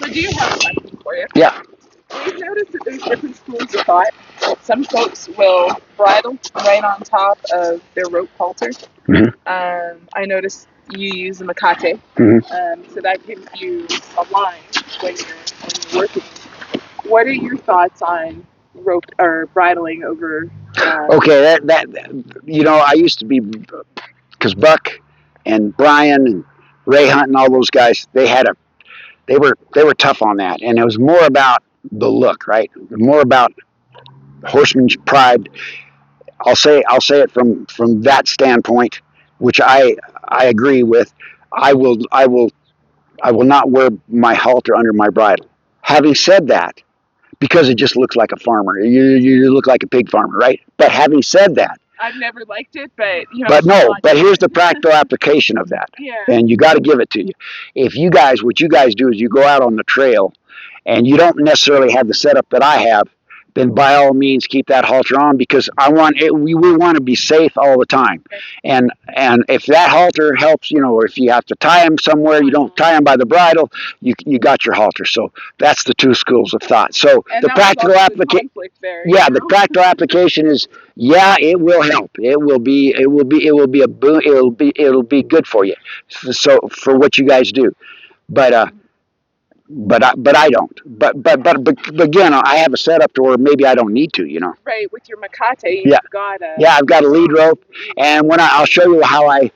So do you have a question for you? Yeah. We've noticed that there's different schools of thought. Some folks will bridle right on top of their rope halter. Hmm. I noticed you use a Makate, Hmm. so that gives you a line when you're working. What are your thoughts on rope or bridling over? Okay, I used to be, because Buck and Brian and Ray Hunt and all those guys, they were tough on that, and it was more about the look, right? More about horseman's pride. I'll say it from that standpoint, which I agree with. I will not wear my halter under my bridle. Having said that, because it just looks like a farmer, you look like a pig farmer, right? But having said that, I've never liked it, but but I'm no, not but here's sure. the practical application of that, Yeah. and you got to give it to you. What you guys do is you go out on the trail, and you don't necessarily have the setup that I have, then by all means keep that halter on, because I want it. We want to be safe all the time, Okay. and if that halter helps, or if you have to tie him somewhere, you don't tie him by the bridle. You got your halter. So that's the two schools of thought. So And the that was practical also the application. conflict there. Yeah, the practical application is, yeah, it will help. It will be a boon. It'll be good for you. So for what you guys do, but but I don't. But again, I have a setup to where maybe I don't need to. Right, with your Makate, Yeah, you've got yeah. I've got a lead strong rope, lead rope. and I'll show you how I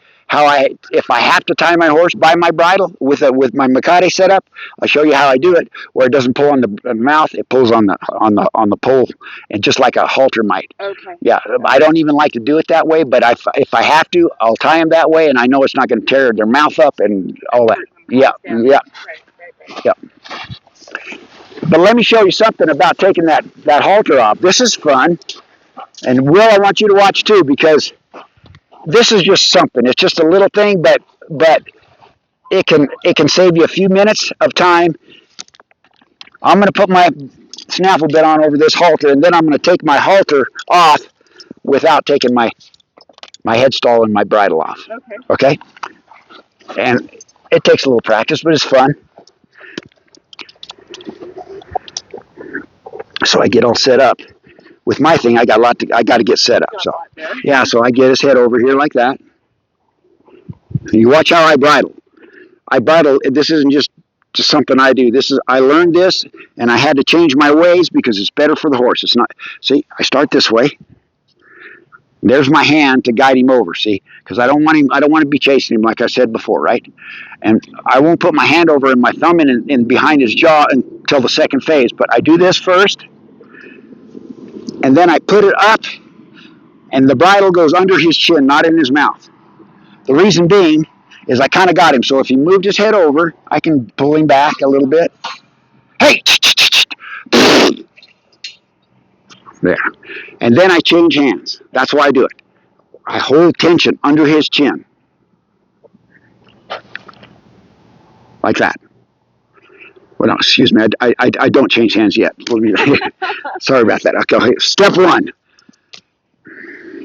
if I have to tie my horse by my bridle with my Makate setup, I'll show you how I do it, where it doesn't pull on the mouth, it pulls on the pole, and just like a halter might. Okay. Yeah, I don't even like to do it that way, but if I have to, I'll tie them that way, and I know it's not going to tear their mouth up and all that. Hurt them Yeah, down. yeah, Right. yeah. But let me show you something about taking that halter off. This is fun, and Will, I want you to watch too, because this is just something. It's just a little thing, but it can save you a few minutes of time. I'm going to put my snaffle bit on over this halter, and then I'm going to take my halter off without taking my headstall and my bridle off. Okay. Okay? And it takes a little practice, but it's fun. So I get all set up. With my thing, I got to get set up. Got a So lot there. yeah, so I get his head over here like that. And you watch how I bridle. I bridle. This isn't just something I do. I learned this, and I had to change my ways because it's better for the horse. It's not. See, I start this way. There's my hand to guide him over. See, because I don't want him. I don't want to be chasing him like I said before, right? And I won't put my hand over and my thumb in behind his jaw until the second phase. But I do this first, and then I put it up, and the bridle goes under his chin, not in his mouth. The reason being is I kind of got him. So if he moved his head over, I can pull him back a little bit. Hey! There. And then I change hands. That's why I do it. I hold tension under his chin. Like that. Well, no, excuse me. I don't change hands yet. Sorry about that. Okay. Step one.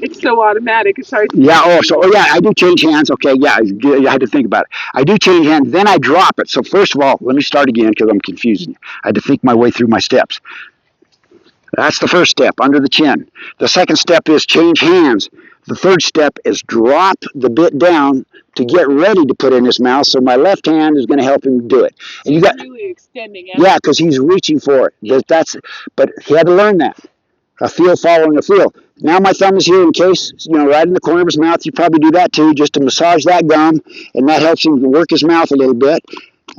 It's so automatic. It's hard to Yeah. Yeah. I do change hands. Okay. Yeah. I had to think about it. I do change hands. Then I drop it. So first of all, let me start again because I'm confusing. I had to think my way through my steps. That's the first step, under the chin. The second step is change hands. The third step is drop the bit down to get ready to put in his mouth. So my left hand is going to help him do it. And you got, really extending out. yeah, because he's reaching for it. But he had to learn that. A feel following a feel. Now my thumb is here in case, right in the corner of his mouth. You probably do that too, just to massage that gum, and that helps him work his mouth a little bit.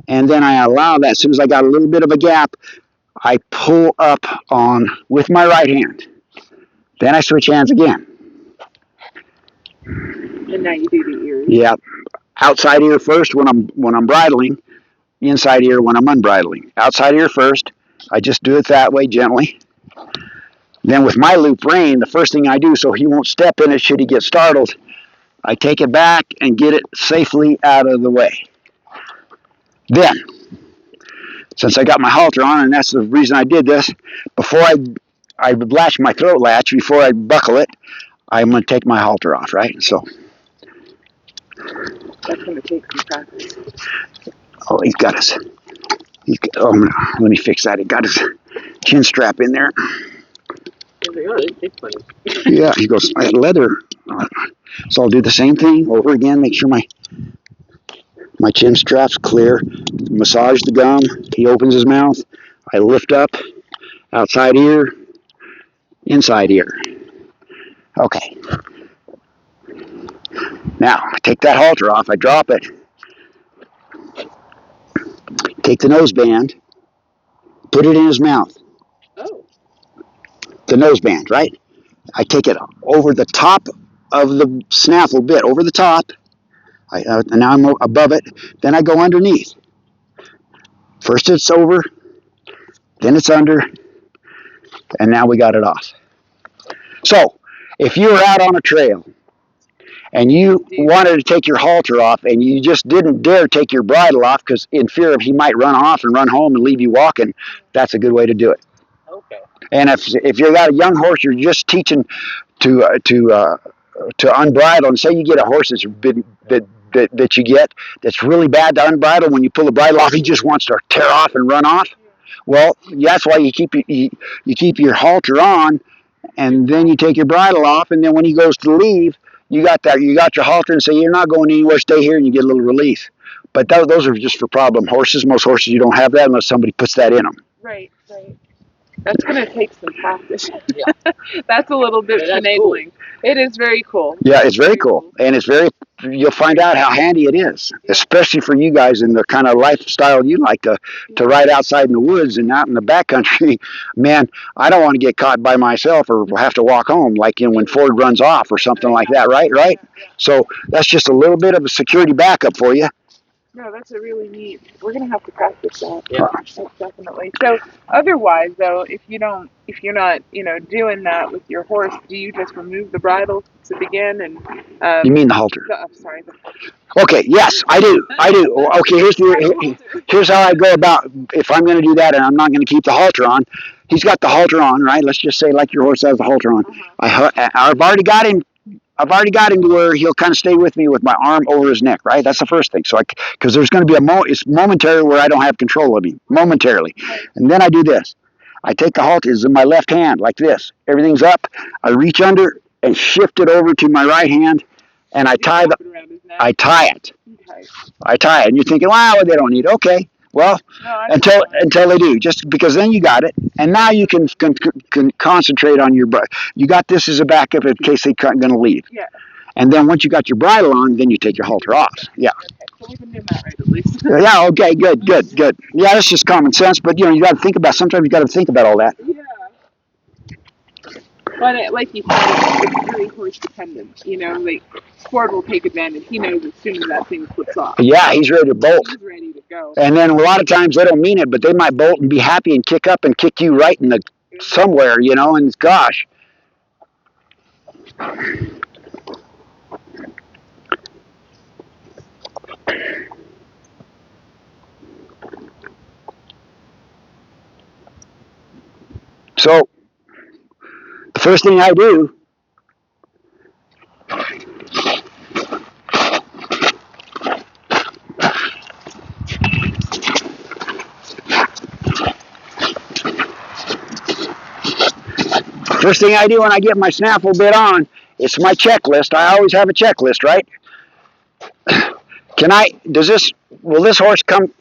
And then I allow that. As soon as I got a little bit of a gap, I pull up on with my right hand. Then I switch hands again. And now you do the ears. Yeah, outside ear first when I'm bridling, inside ear when I'm unbridling. Outside ear first. I just do it that way gently. Then with my loop rein, the first thing I do so he won't step in it should he get startled, I take it back and get it safely out of the way. Then, since I got my halter on, and that's the reason I did this, before I latch my throat latch, before I buckle it, I'm going to take my halter off, right? So. That's going to take some practice. Oh, he's got his Let me fix that. He got his chin strap in there. Yeah, he goes, I had leather. So I'll do the same thing over again. Make sure my chin strap's clear. Massage the gum. He opens his mouth. I lift up. Outside ear. Inside ear. Okay. Now, I take that halter off. I drop it. Take the nose band. Put it in his mouth. Oh. The nose band, right? I take it over the top of the snaffle bit, over the top. And now I'm above it. Then I go underneath. First it's over, then it's under, and now we got it off. So, if you were out on a trail and you wanted to take your halter off and you just didn't dare take your bridle off because in fear of he might run off and run home and leave you walking, that's a good way to do it. Okay. And if you got a young horse, you're just teaching to unbridle, and say you get a horse that you get that's really bad to unbridle. When you pull the bridle off, he just wants to tear off and run off. Well, that's why you keep your halter on, and then you take your bridle off, and then when he goes to leave, you got your halter, and say you're not going anywhere, stay here, and you get a little relief. But those are just for problem horses. Most horses you don't have that unless somebody puts that in them. Right. That's going to take some practice. Yeah. That's a little bit finagling. Cool. It is very cool. Yeah, it's very cool. And you'll find out how handy it is, especially for you guys in the kind of lifestyle you like to ride outside in the woods and out in the backcountry. Man, I don't want to get caught by myself or have to walk home like when Ford runs off or something like that, right? So that's just a little bit of a security backup for you. No, that's a really neat. We're gonna have to practice that. Yeah, that's definitely. So, otherwise, though, if you're not, doing that with your horse, do you just remove the bridle to begin? And you mean the halter? I'm sorry. Okay. Yes, I do. Okay. Here's how I go about if I'm going to do that, and I'm not going to keep the halter on. He's got the halter on, right? Let's just say like your horse has the halter on. I've already got him. To where he'll kind of stay with me with my arm over his neck, right? That's the first thing. So, because there's going to be it's momentary where I don't have control of him, momentarily. And then I do this. I take the halter in my left hand like this. Everything's up. I reach under and shift it over to my right hand, and I tie it. I tie it. And you're thinking, wow, they don't need it. Okay. Well, until they do, just because then you got it, and now you can concentrate on your bridle. You got this as a backup in case they're going to leave. Yeah. And then once you got your bridle on, then you take your halter off. Yeah. Okay. So we've been doing that right at least. Yeah. Okay. Good. Yeah, that's just common sense, but you got to think about. Sometimes you got to think about all that. Yeah. But like you said, it's really horse dependent. Like Ford will take advantage. He knows as soon as that thing flips off. Yeah, he's ready to bolt. He's ready to go. And then a lot of times they don't mean it, but they might bolt and be happy and kick up and kick you right in the somewhere, and gosh. So, the first thing I do when I get my snaffle bit on, it's my checklist. I always have a checklist, right? Will this horse come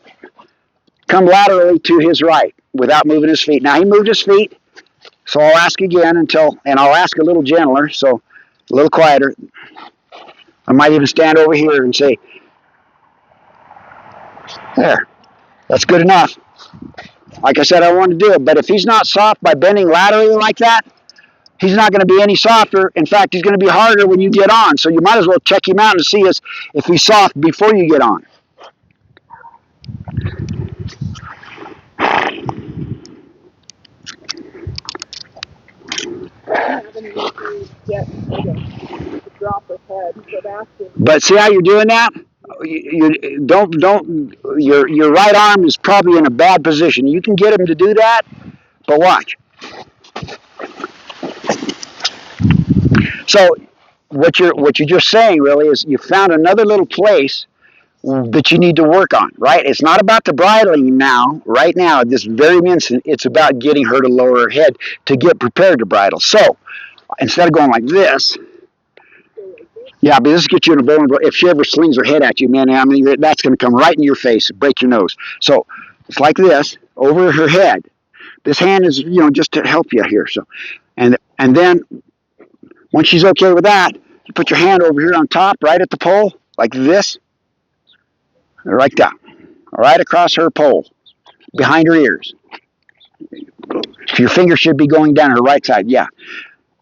laterally to his right without moving his feet? Now he moved his feet, so I'll ask again and I'll ask a little gentler, so a little quieter. I might even stand over here and say, there, that's good enough. Like I said, I want to do it, but if he's not soft by bending laterally like that, he's not going to be any softer. In fact, he's going to be harder when you get on. So you might as well check him out and see if he's soft before you get on. But see how you're doing that? Your right arm is probably in a bad position. You can get him to do that, but watch. So what you're just saying really is you found another little place that you need to work on, right? It's not about the bridling now, right now, this very instant. It's about getting her to lower her head to get prepared to bridle. So instead of going like this, yeah, but this gets you in a vulnerable. If she ever slings her head at you, man, I mean, that's going to come right in your face, break your nose. So it's like this over her head. This hand is, just to help you here. So, and then once she's okay with that, you put your hand over here on top, right at the pole, like this, like that, right across her pole, behind her ears. Your finger should be going down her right side, yeah.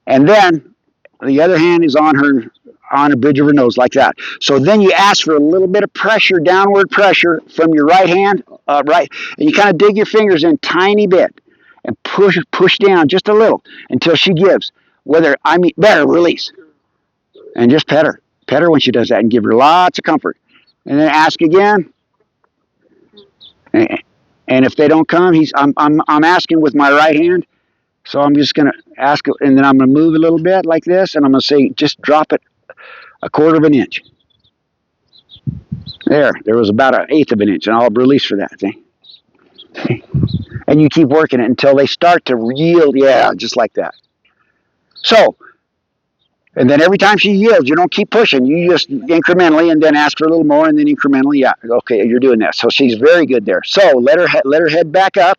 And then the other hand is on the bridge of her nose, like that. So then you ask for a little bit of pressure, downward pressure from your right hand, right, and you kind of dig your fingers in tiny bit and push down just a little until she gives. Better release, and just pet her when she does that, and give her lots of comfort, and then ask again. And if they don't come, I'm asking with my right hand, so I'm just gonna ask, and then I'm gonna move a little bit like this, and I'm gonna say, just drop it a quarter of an inch. There was about an eighth of an inch, and I'll release for that thing. And you keep working it until they start to yield, yeah, just like that. So, and then every time she yields, you don't keep pushing. You just incrementally, and then ask for a little more, and then incrementally, yeah, okay, you're doing that. So she's very good there. So let her head back up.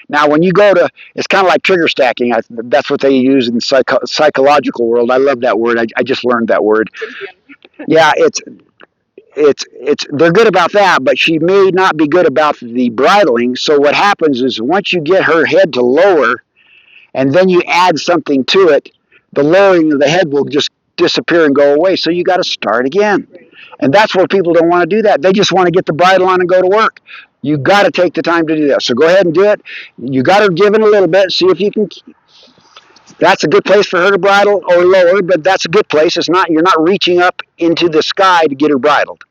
Now, when you go to, it's kind of like trigger stacking. That's what they use in the psychological world. I love that word. I just learned that word. Yeah, they're good about that, but she may not be good about the bridling. So what happens is once you get her head to lower, and then you add something to it, the lowering of the head will just disappear and go away. So you got to start again. And that's where people don't want to do that. They just want to get the bridle on and go to work. You got to take the time to do that. So go ahead and do it. You got to give in a little bit. See if you can. That's a good place for her to bridle or lower, but that's a good place. You're not reaching up into the sky to get her bridled.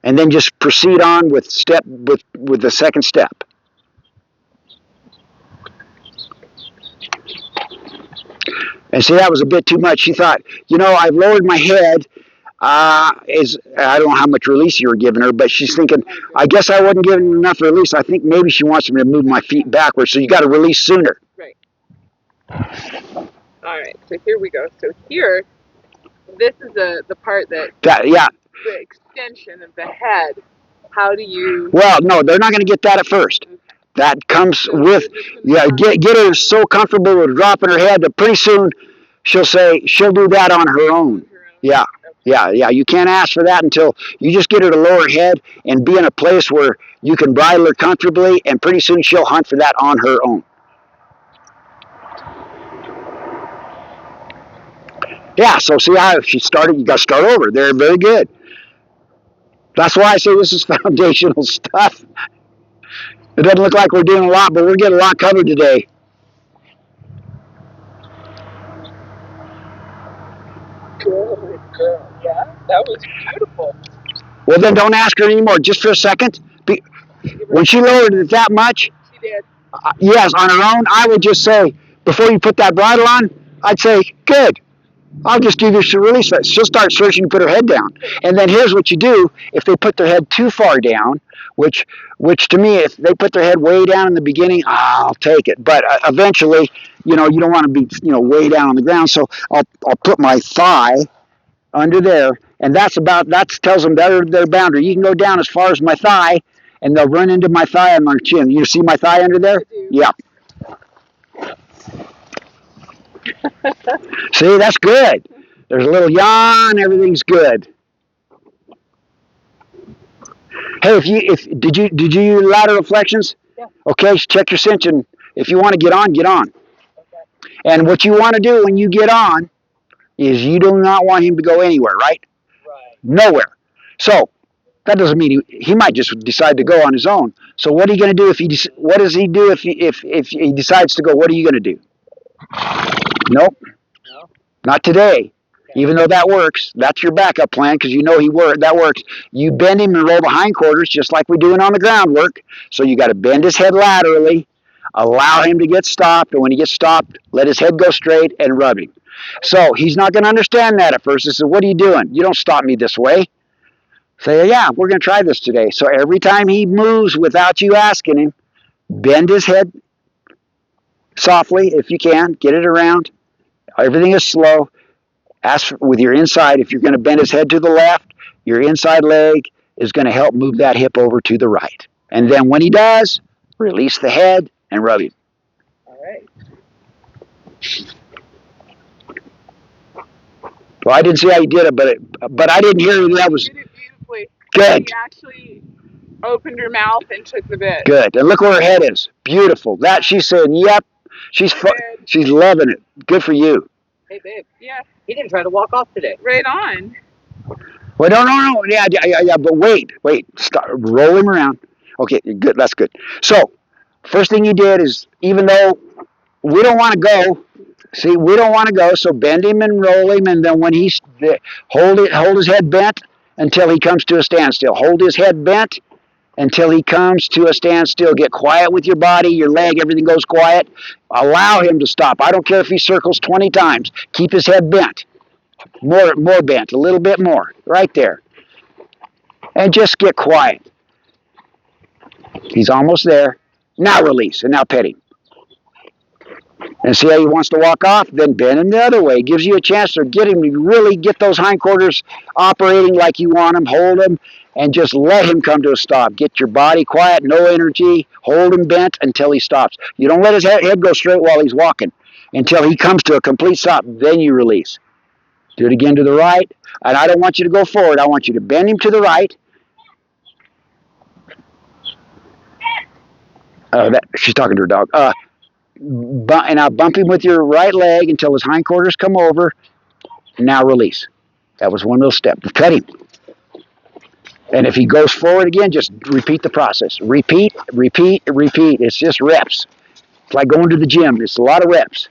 And then just proceed on with the second step. And see, that was a bit too much. She thought, I've lowered my head. I don't know how much release you were giving her, but she's thinking, I guess I wasn't giving enough release. I think maybe she wants me to move my feet backwards, so you got to release sooner. Right. All right, so here we go. So here, this is the part that yeah. The extension of the head. How do you? Well, no, they're not going to get that at first. Okay. That comes with, get her so comfortable with dropping her head that pretty soon she'll do that on her own. Yeah. Yeah. You can't ask for that until you just get her to lower her head and be in a place where you can bridle her comfortably, and pretty soon she'll hunt for that on her own. Yeah, so see how she started, you got to start over. They're very good. That's why I say this is foundational stuff. It doesn't look like we're doing a lot, but we're getting a lot covered today. Good girl. Yeah, that was beautiful. Well, then don't ask her anymore, just for a second. When she lowered it that much, she did. Yes, on her own, I would just say, before you put that bridle on, I'd say, good. I'll just give you some release. She'll start searching to put her head down. And then here's what you do if they put their head too far down, which to me, if they put their head way down in the beginning, I'll take it. But eventually, you don't want to be, way down on the ground. So I'll put my thigh under there, and that tells them their boundary. You can go down as far as my thigh, and they'll run into my thigh on their chin. You see my thigh under there? Yeah. See, that's good. There's a little yawn. Everything's good. Hey, did you use lateral flexions? Yeah. Okay, check your cinch, and if you want to get on, get on. Okay. And what you want to do when you get on is you do not want him to go anywhere, right? Right. Nowhere. So that doesn't mean he might just decide to go on his own. So what are you going to do what does he do if he decides to go? What are you going to do? Nope. No. Not today. Okay. Even though that works, that's your backup plan because that works. You bend him and roll the hindquarters just like we're doing on the groundwork. So you got to bend his head laterally, allow him to get stopped, and when he gets stopped, let his head go straight and rub him. So he's not going to understand that at first. He says, what are you doing? You don't stop me this way. Say, yeah, we're going to try this today. So every time he moves without you asking him, bend his head softly if you can, get it around. Everything is slow. Ask with your inside, if you're going to bend his head to the left, your inside leg is going to help move that hip over to the right. And then when he does, release the head and rub him. All right. Well, I didn't see how you did it, but I didn't hear that was You did it beautifully. good. You actually opened your mouth and took the bit. Good. And look where her head is. Beautiful. That she's saying, yep. She's she's loving it. Good for you. Hey, babe. Yeah. He didn't try to walk off today. Right on. Well, no. Yeah. But wait. Stop. Roll him around. Okay, good. That's good. So, first thing you did is, even though we don't want to go, see, we don't want to go, so bend him and roll him, and then when he's hold his head bent until he comes to a standstill. Hold his head bent until he comes to a standstill. Get quiet with your body, your leg, everything goes quiet. Allow him to stop. I don't care if he circles 20 times. Keep his head bent. More bent, a little bit more, right there. And just get quiet. He's almost there. Now release, and now pet him. And see how he wants to walk off? Then bend him the other way. Gives you a chance to get him to really get those hindquarters operating like you want them. Hold him and just let him come to a stop. Get your body quiet, no energy. Hold him bent until he stops. You don't let his head go straight while he's walking until he comes to a complete stop. Then you release. Do it again to the right. And I don't want you to go forward. I want you to bend him to the right. She's talking to her dog. And now bump him with your right leg until his hindquarters come over. Now release. That was one little step. Cut him. And if he goes forward again, just repeat the process. Repeat. It's just reps. It's like going to the gym. It's a lot of reps.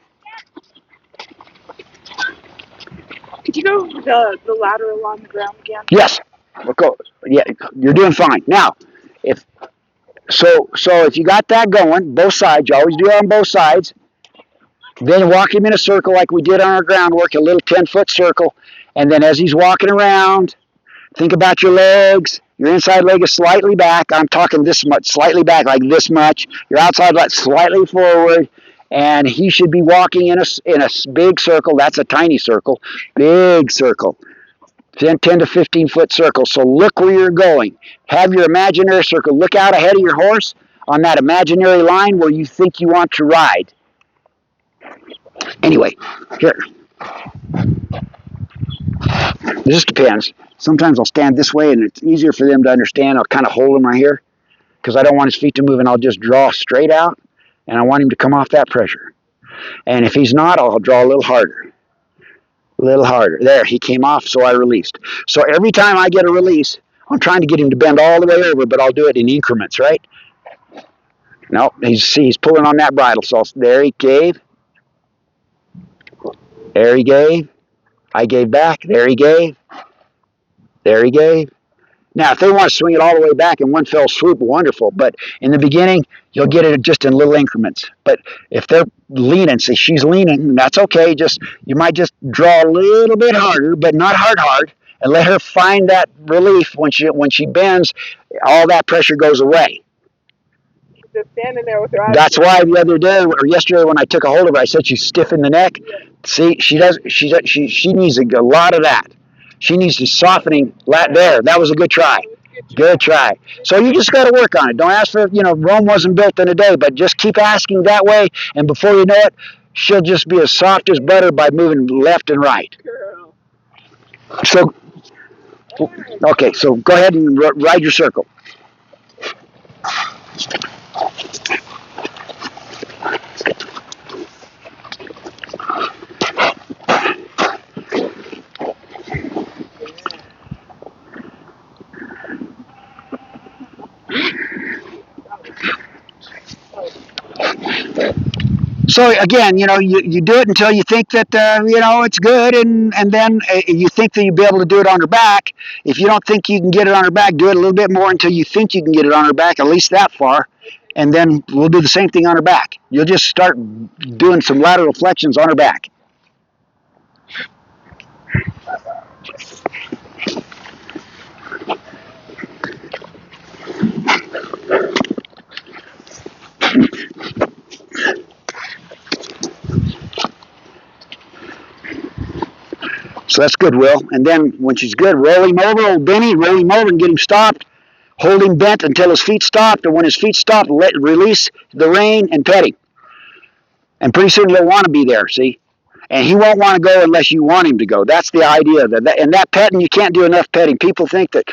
Could you go the lateral on the ground again? Yes. We'll go. Yeah, you're doing fine. Now, if you got that going, both sides, you always do it on both sides. Then walk him in a circle like we did on our groundwork, a little 10-foot circle. And then as he's walking around, think about your legs. Your inside leg is slightly back. I'm talking this much, slightly back, like this much. Your outside leg slightly forward. And he should be walking in a big circle. That's a tiny circle. Big circle. 10 to 15-foot circle. So look where you're going. Have your imaginary circle. Look out ahead of your horse on that imaginary line where you think you want to ride. Anyway, here. It just depends. Sometimes I'll stand this way and it's easier for them to understand. I'll kind of hold him right here because I don't want his feet to move, and I'll just draw straight out, and I want him to come off that pressure. And if he's not, I'll draw a little harder. A little harder. There, he came off, so I released. So every time I get a release, I'm trying to get him to bend all the way over, but I'll do it in increments, right? No, he's pulling on that bridle. So there he gave. There he gave. I gave back. There he gave. There he gave. Now, if they want to swing it all the way back in one fell swoop, wonderful. But in the beginning, you'll get it just in little increments. But if they're leaning, say she's leaning, that's okay. You might just draw a little bit harder, but not hard, and let her find that relief. When she bends, all that pressure goes away. Just standing there with her eyes. That's why the other day or yesterday when I took a hold of her, I said she's stiff in the neck. Yeah. See, she needs a lot of that. She needs to softening there. That was a good try. Good try. So you just got to work on it. Don't ask for, Rome wasn't built in a day, but just keep asking that way. And before you know it, she'll just be as soft as butter by moving left and right. So, okay, so go ahead and ride your circle. So again, you do it until you think that it's good, and then you think that you'll be able to do it on her back. If you don't think you can get it on her back, do it a little bit more until you think you can get it on her back, at least that far, and then we'll do the same thing on her back. You'll just start doing some lateral flexions on her back. So that's good, Will. And then when she's good, roll him over, old Benny, roll him over and get him stopped. Hold him bent until his feet stopped, and when his feet stop, release the rein and pet him. And pretty soon he'll want to be there, see? And he won't want to go unless you want him to go. That's the idea. And that petting, you can't do enough petting. People think that,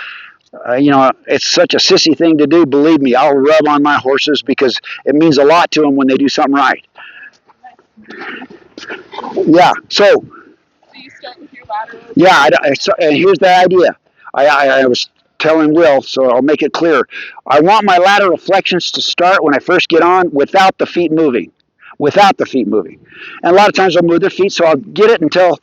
it's such a sissy thing to do. Believe me, I'll rub on my horses because it means a lot to them when they do something right. Yeah, so you start with your lateral? Yeah, and here's the idea. I was telling Will, so I'll make it clear. I want my lateral flexions to start when I first get on without the feet moving. Without the feet moving. And a lot of times they'll move their feet, so I'll get it until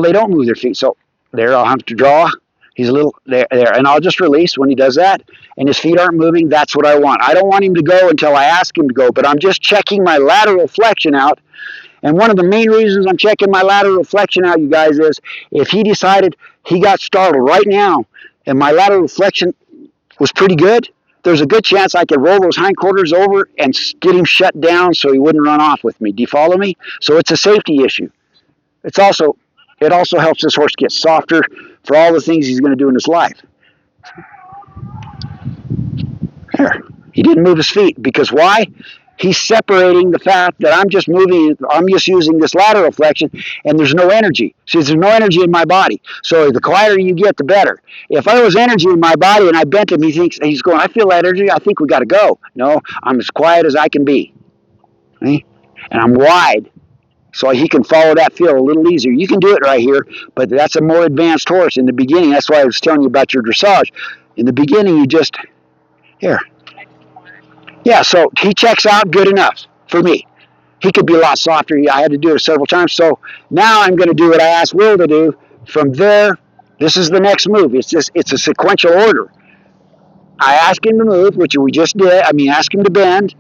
they don't move their feet. So there, I'll have to draw. He's a little there, and I'll just release when he does that, and his feet aren't moving. That's what I want. I don't want him to go until I ask him to go, but I'm just checking my lateral flexion out. And one of the main reasons I'm checking my lateral flexion out, you guys, is if he decided he got startled right now and my lateral flexion was pretty good, there's a good chance I could roll those hindquarters over and get him shut down so he wouldn't run off with me. Do you follow me? So it's a safety issue. It also helps this horse get softer for all the things he's going to do in his life. There. He didn't move his feet because why? He's separating the fact that I'm just using this lateral flexion and there's no energy. See, there's no energy in my body. So the quieter you get, the better. If there was energy in my body and I bent him, he's going, I feel that energy, I think we got to go. No, I'm as quiet as I can be. See? And I'm wide. So he can follow that feel a little easier. You can do it right here, but that's a more advanced horse. In the beginning, that's why I was telling you about your dressage. In the beginning, you just, here. Yeah, so he checks out good enough for me. He could be a lot softer. I had to do it several times. So now I'm going to do what I asked Will to do. From there, this is the next move. It's a sequential order. I ask him to move, which we just did. Ask him to bend.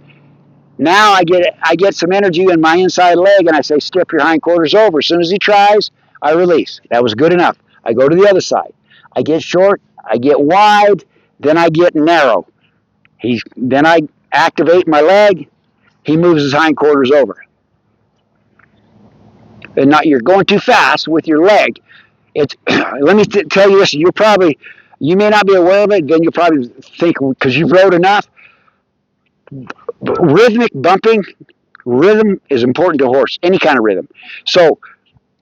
Now I get some energy in my inside leg, and I say, step your hindquarters over. As soon as he tries, I release. That was good enough. I go to the other side. I get short. I get wide. Then I get narrow. Then I activate my leg. He moves his hindquarters over. And not you're going too fast with your leg. It's let me tell you this. You may not be aware of it. Then you'll probably think because you've rode enough. Rhythmic bumping, rhythm is important to a horse. Any kind of rhythm. So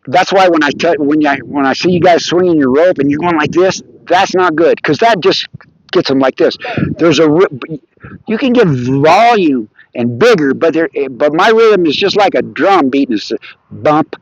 that's why when I see you guys swinging your rope and you're going like this, that's not good because that just gets them like this. You can get volume and bigger, but my rhythm is just like a drum beating. It's bump,